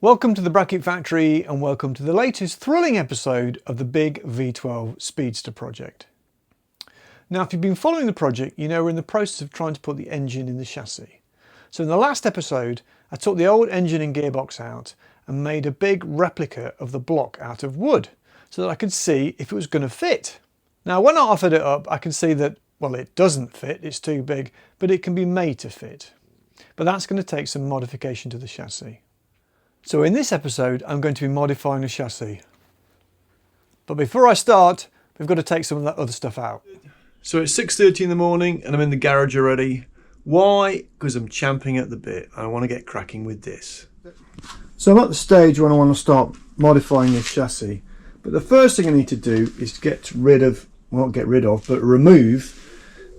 Welcome to the Bracket Factory and welcome to the latest thrilling episode of the big V12 Speedster Project. Now, if you've been following the project, you know we're in the process of trying to put the engine in the chassis. So in the last episode, I took the old engine and gearbox out and made a big replica of the block out of wood so that I could see if it was going to fit. Now, when I offered it up, I can see that, well, it doesn't fit, it's too big, but it can be made to fit. But that's going to take some modification to the chassis. So in this episode, I'm going to be modifying the chassis. But before I start, we've got to take some of that other stuff out. So it's 6:30 in the morning and I'm in the garage already. Why? Because I'm champing at the bit. I want to get cracking with this. So I'm at the stage when I want to start modifying this chassis. But the first thing I need to do is get rid of, well, not get rid of, but remove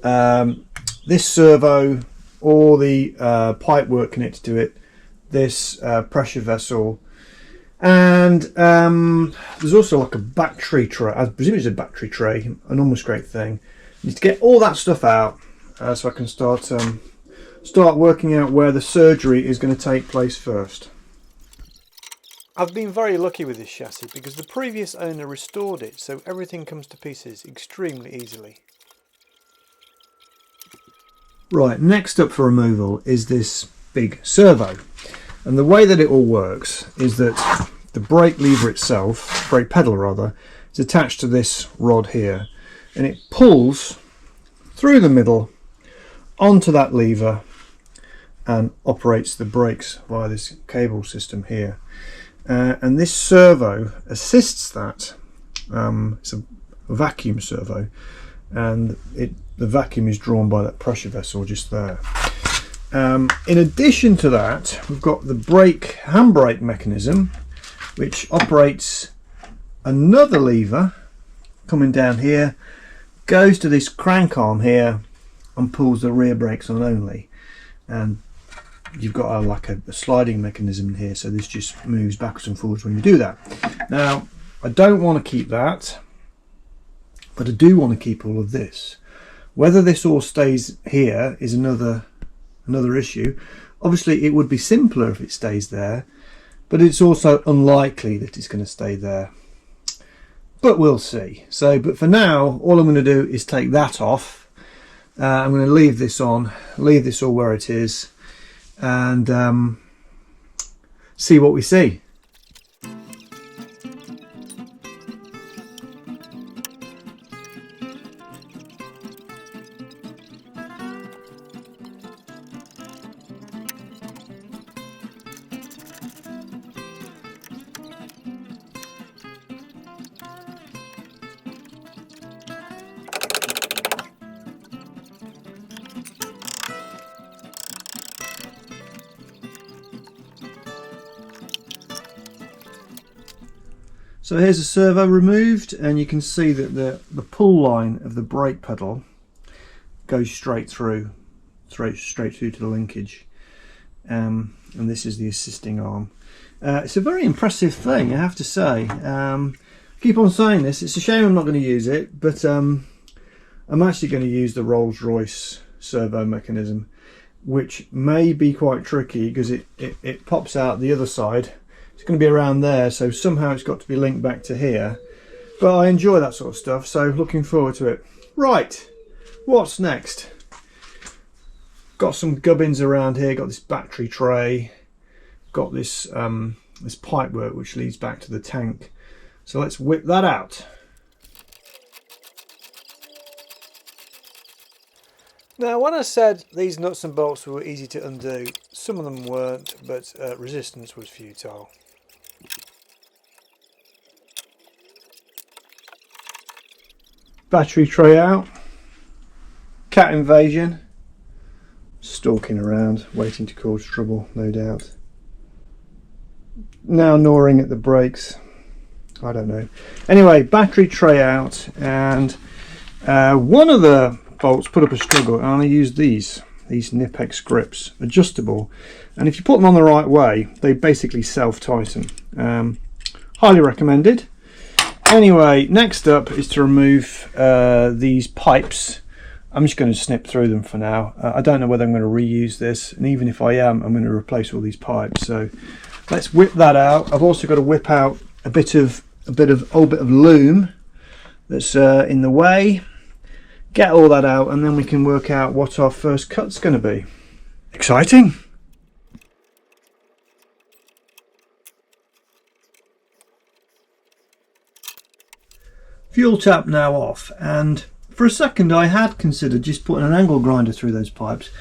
this servo, all the pipe work connected to it, this pressure vessel, and there's also like a battery tray. I presume it's a battery tray, an enormous great thing. I need to get all that stuff out so I can start working out where the surgery is going to take place first. I've been very lucky with this chassis because the previous owner restored it, so everything comes to pieces extremely easily. Right, next up for removal is this big servo. And the way that it all works is that the brake lever itself, brake pedal rather, is attached to this rod here, and it pulls through the middle onto that lever and operates the brakes via this cable system here. And this servo assists that. It's a vacuum servo, and the vacuum is drawn by that pressure vessel just there. In addition to that, we've got the handbrake mechanism, which operates another lever coming down here, goes to this crank arm here and pulls the rear brakes on only. And you've got like a sliding mechanism here, so this just moves backwards and forwards when you do that. Now, I don't want to keep that, but I do want to keep all of this. Whether this all stays here is another issue. Obviously it would be simpler if it stays there, but it's also unlikely that it's going to stay there, but we'll see. But for now, all I'm going to do is take that off. I'm going to leave this on, leave this all where it is, and see what we see. So here's the servo removed, and you can see that the pull line of the brake pedal goes straight through to the linkage, and this is the assisting arm. It's a very impressive thing, I have to say. Keep on saying this, it's a shame I'm not going to use it, but I'm actually going to use the Rolls Royce servo mechanism, which may be quite tricky because it pops out the other side. It's going to be around there, so somehow it's got to be linked back to here. But I enjoy that sort of stuff, so looking forward to it. Right, what's next? Got some gubbins around here, got this battery tray, got this this pipe work which leads back to the tank. So let's whip that out. Now, when I said these nuts and bolts were easy to undo, some of them weren't, but resistance was futile. Battery tray out. Cat invasion. Stalking around, waiting to cause trouble, no doubt. Now gnawing at the brakes. I don't know. Anyway, battery tray out, and one of the bolts put up a struggle, and I used these Nipex grips, adjustable, and if you put them on the right way, they basically self-tighten. Highly recommended. Anyway, next up is to remove these pipes. I'm just going to snip through them for now. I don't know whether I'm going to reuse this, and even if I am, I'm going to replace all these pipes. So Let's whip that out. I've also got to whip out a bit of old bit of loom that's in the way. Get all that out, and then we can work out what our first cut's going to be. Exciting! Fuel tap now off, and for a second I had considered just putting an angle grinder through those pipes,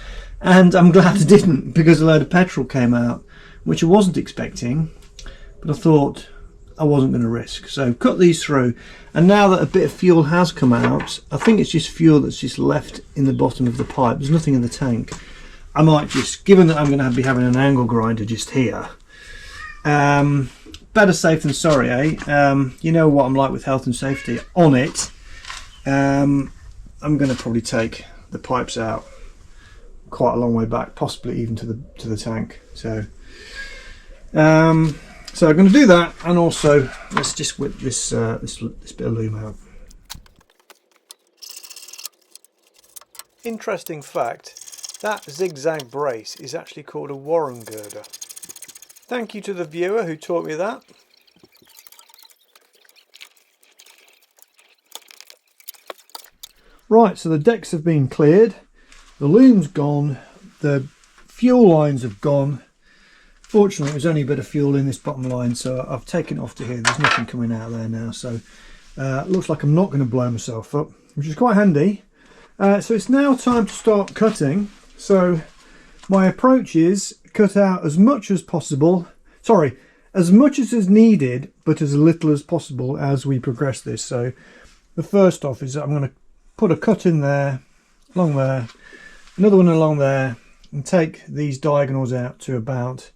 and I'm glad I didn't, because a load of petrol came out, which I wasn't expecting, but I thought I wasn't going to risk. So cut these through, and now that a bit of fuel has come out, I think it's just fuel that's just left in the bottom of the pipe. There's nothing in the tank. I might just, given that I'm going to be having an angle grinder just here, better safe than sorry, eh? You know what I'm like with health and safety on it. I'm going to probably take the pipes out quite a long way back, possibly even to the tank. So I'm going to do that, and also let's just whip this bit of loom out. Interesting fact, that zigzag brace is actually called a Warren girder. Thank you to the viewer who taught me that. Right, so the decks have been cleared, the loom's gone, the fuel lines have gone. Fortunately, there's only a bit of fuel in this bottom line, so I've taken it off to here. There's nothing coming out there now, so it looks like I'm not going to blow myself up, which is quite handy. So it's now time to start cutting. So my approach is cut out as much as possible. Sorry, as much as is needed, but as little as possible as we progress this. So the first off is that I'm going to put a cut in there, along there, another one along there, and take these diagonals out to about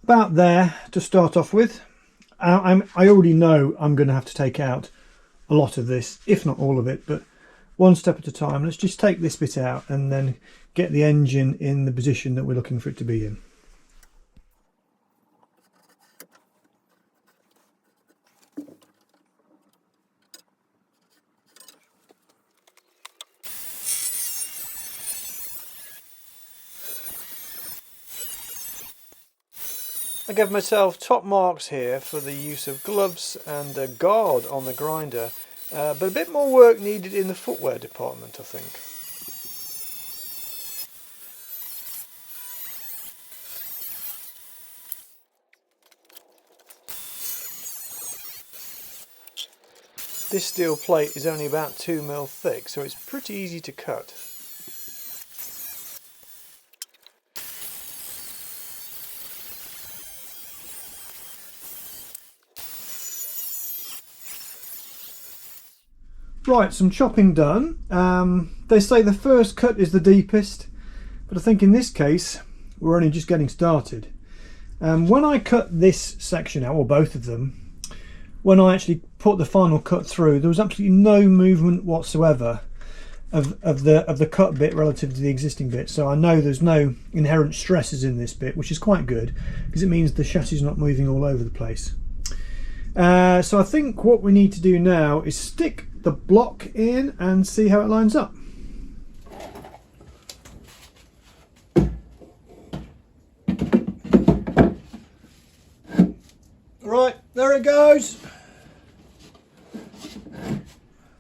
there to start off with. I already know I'm going to have to take out a lot of this, if not all of it, but one step at a time. Let's just take this bit out and then get the engine in the position that we're looking for it to be in. I gave myself top marks here for the use of gloves and a guard on the grinder, but a bit more work needed in the footwear department, I think. This steel plate is only about 2 mm thick, so it's pretty easy to cut. Right, some chopping done. They say the first cut is the deepest, but I think in this case we're only just getting started. When I cut this section out, or both of them, when I actually put the final cut through, there was absolutely no movement whatsoever of the cut bit relative to the existing bit. So I know there's no inherent stresses in this bit, which is quite good because it means the chassis is not moving all over the place. So I think what we need to do now is stick the block in and see how it lines up. Right, there it goes.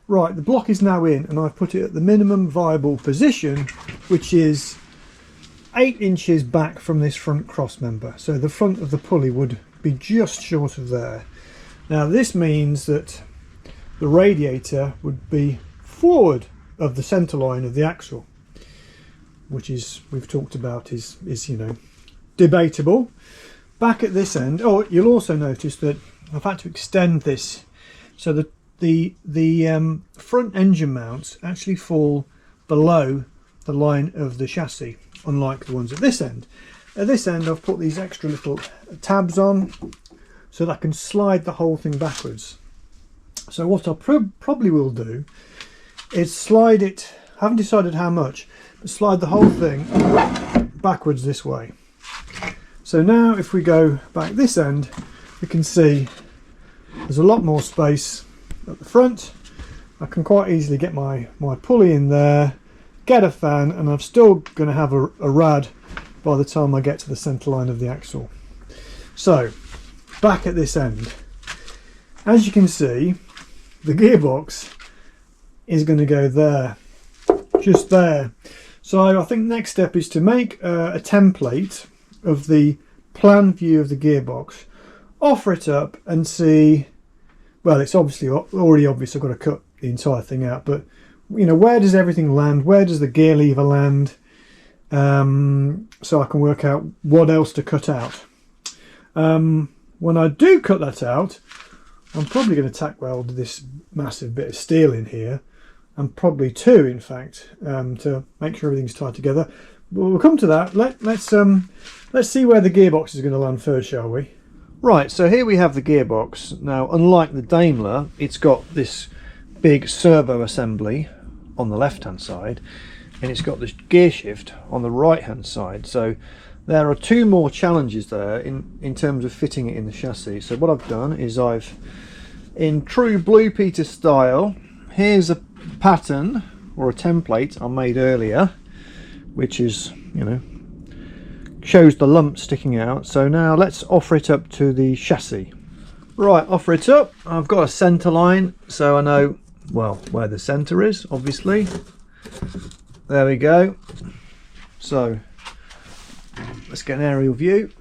Right, the block is now in, and I've put it at the minimum viable position, which is 8 inches back from this front cross member. So the front of the pulley would be just short of there. Now this means that the radiator would be forward of the centre line of the axle, which is, we've talked about, is you know, debatable. Back at this end, oh, you'll also notice that I've had to extend this so that the front engine mounts actually fall below the line of the chassis, unlike the ones at this end. At this end I've put these extra little tabs on so that I can slide the whole thing backwards. So what I probably will do is slide it, I haven't decided how much, but slide the whole thing backwards this way. So now if we go back this end, we can see there's a lot more space at the front. I can quite easily get my pulley in there, get a fan, and I'm still going to have a rad by the time I get to the centre line of the axle. So back at this end, as you can see, the gearbox is going to go there, just there. So I think next step is to make a template of the plan view of the gearbox, offer it up and see, well, it's obviously already obvious I've got to cut the entire thing out, but you know, where does everything land? Where does the gear lever land? So I can work out what else to cut out. When I do cut that out, I'm probably going to tack weld this massive bit of steel in here, and probably two, in fact, to make sure everything's tied together. But we'll come to that. Let's see where the gearbox is going to land first, shall we? Right, so here we have the gearbox. Now, unlike the Daimler, it's got this big servo assembly on the left-hand side, and it's got this gear shift on the right-hand side. So there are two more challenges there in terms of fitting it in the chassis. So what I've done is in true Blue Peter style, here's a pattern or a template I made earlier, which is, you know, shows the lump sticking out. So now let's offer it up to the chassis. Right, offer it up. I've got a center line, so I know, well, where the center is, obviously. There we go. So let's get an aerial view.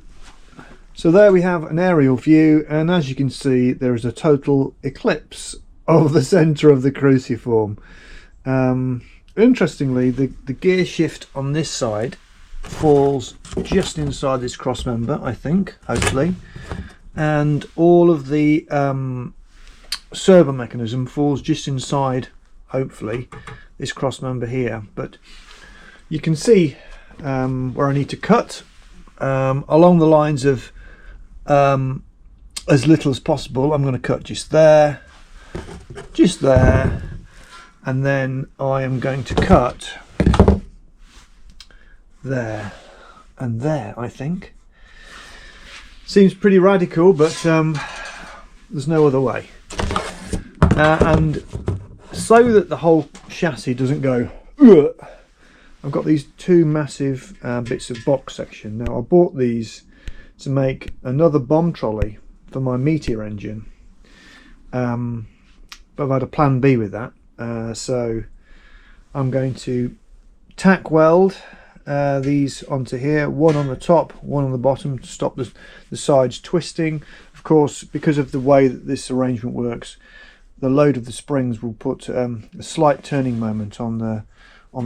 So there we have an aerial view, and as you can see, there is a total eclipse of the center of the cruciform. Interestingly, the gear shift on this side falls just inside this cross member, I think, hopefully, and all of the servo mechanism falls just inside, hopefully, this cross member here. But you can see where I need to cut along the lines of as little as possible. I'm going to cut just there, and then I am going to cut there and there, I think. Seems pretty radical, but there's no other way. And so that the whole chassis doesn't go, ugh, I've got these two massive bits of box section. Now I bought these to make another bomb trolley for my Meteor engine, but I've had a plan B with that, so I'm going to tack weld these onto here, one on the top, one on the bottom, to stop the sides twisting. Of course, because of the way that this arrangement works, the load of the springs will put a slight turning moment on the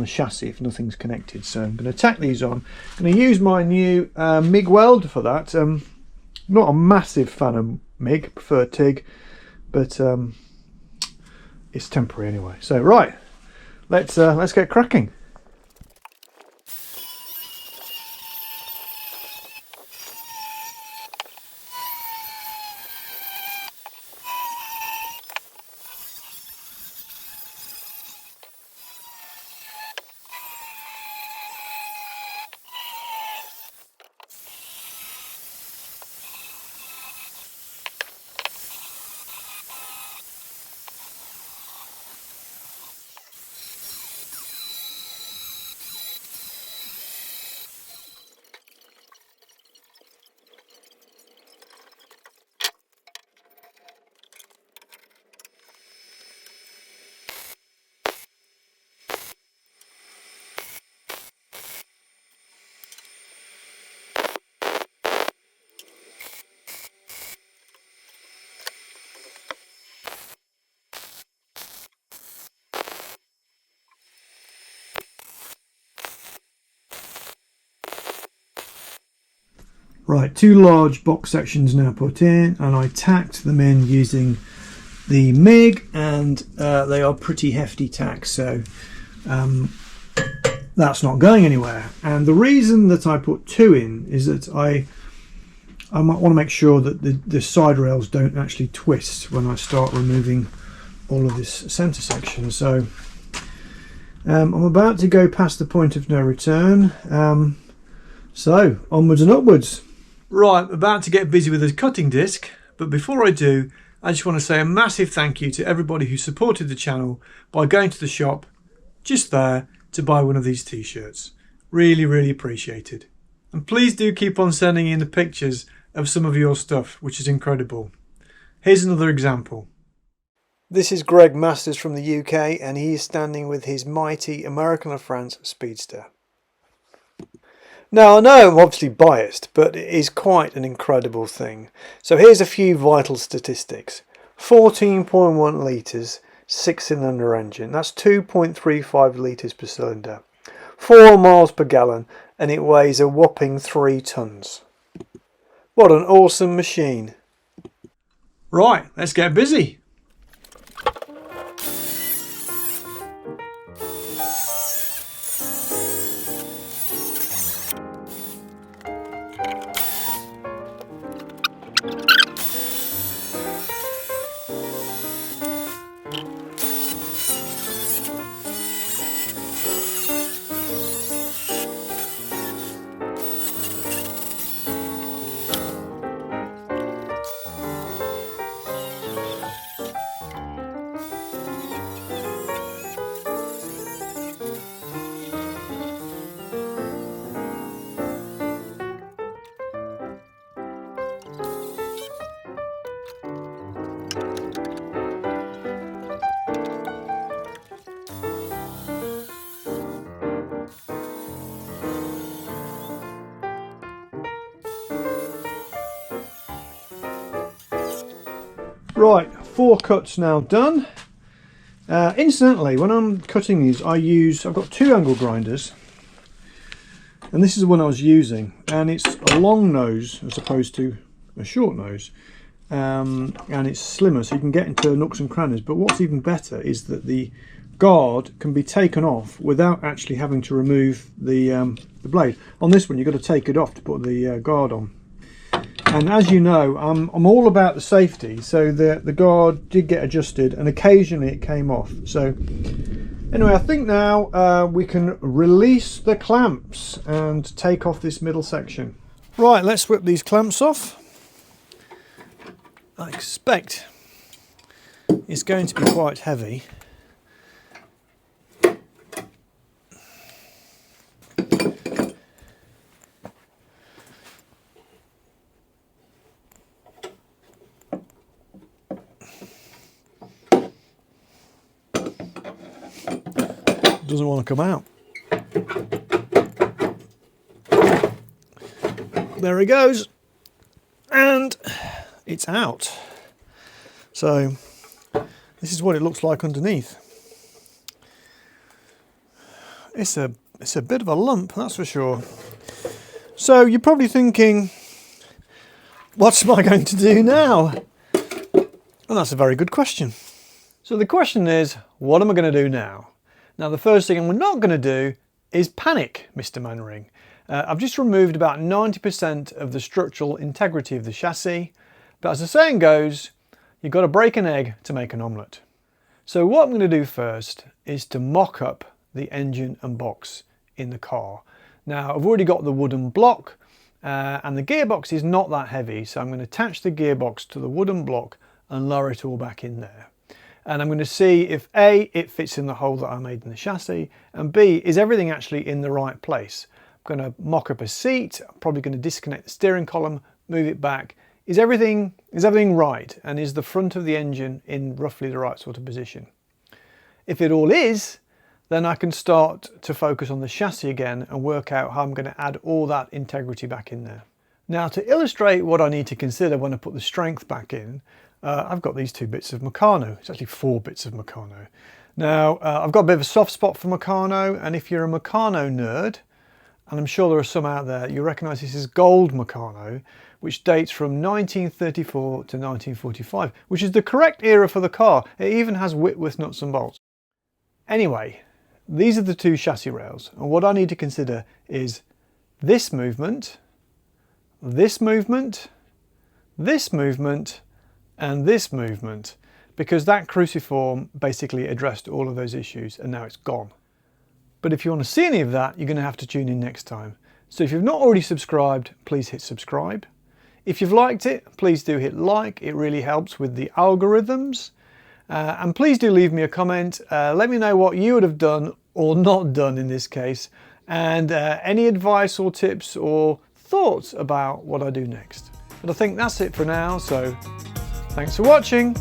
chassis if nothing's connected. So I'm going to tack these on. I'm going to use my new MIG weld for that. Not a massive fan of MIG, prefer TIG, but it's temporary anyway. So right, let's get cracking. Right, two large box sections now put in, and I tacked them in using the MIG, and they are pretty hefty tacks, so that's not going anywhere. And the reason that I put two in is that I might want to make sure that the side rails don't actually twist when I start removing all of this center section. So I'm about to go past the point of no return, so onwards and upwards. Right, I'm about to get busy with the cutting disc, but before I do, I just want to say a massive thank you to everybody who supported the channel by going to the shop just there to buy one of these t-shirts. Really, really appreciated. And please do keep on sending in the pictures of some of your stuff, which is incredible. Here's another example. This is Greg Masters from the UK, and he is standing with his mighty American La France Speedster. Now, I know I'm obviously biased, but it is quite an incredible thing. So here's a few vital statistics. 14.1 litres, 6-cylinder engine. That's 2.35 litres per cylinder. 4 miles per gallon, and it weighs a whopping 3 tonnes. What an awesome machine. Right, let's get busy. Right, 4 cuts now done. Incidentally, when I'm cutting these, I've got 2 angle grinders, and this is the one I was using, and it's a long nose as opposed to a short nose, and it's slimmer, so you can get into nooks and crannies. But what's even better is that the guard can be taken off without actually having to remove the blade. On this one, you've got to take it off to put the guard on. And as you know, I'm all about the safety, so the guard did get adjusted and occasionally it came off. So anyway, I think now we can release the clamps and take off this middle section. Right, let's whip these clamps off. I expect it's going to be quite heavy. Doesn't want to come out. There he goes, and it's out. So this is what it looks like underneath. It's a bit of a lump, that's for sure. So you're probably thinking, what am I going to do now? Well, that's a very good question. So the question is, what am I going to do now? Now, the first thing I'm not going to do is panic, Mr. Mannering. I've just removed about 90% of the structural integrity of the chassis, but as the saying goes, you've got to break an egg to make an omelette. So what I'm going to do first is to mock up the engine and box in the car. Now, I've already got the wooden block, and the gearbox is not that heavy, so I'm going to attach the gearbox to the wooden block and lower it all back in there. And I'm going to see if A, it fits in the hole that I made in the chassis, and B, is everything actually in the right place. I'm going to mock up a seat. I'm probably going to disconnect the steering column, move it back. Is everything right? And is the front of the engine in roughly the right sort of position? If it all is, then I can start to focus on the chassis again and work out how I'm going to add all that integrity back in there. Now, to illustrate what I need to consider when I put the strength back in, I've got these 2 bits of Meccano. It's actually 4 bits of Meccano. Now, I've got a bit of a soft spot for Meccano, and if you're a Meccano nerd, and I'm sure there are some out there, you recognise this is gold Meccano, which dates from 1934 to 1945, which is the correct era for the car. It even has Whitworth nuts and bolts. Anyway, these are the 2 chassis rails, and what I need to consider is this movement, this movement, this movement, and this movement, because that cruciform basically addressed all of those issues and now it's gone. But if you want to see any of that, you're going to have to tune in next time. So if you've not already subscribed, please hit subscribe. If you've liked it, please do hit like. It really helps with the algorithms. And please do leave me a comment. Let me know what you would have done or not done in this case, and any advice or tips or thoughts about what I do next. But I think that's it for now, so thanks for watching.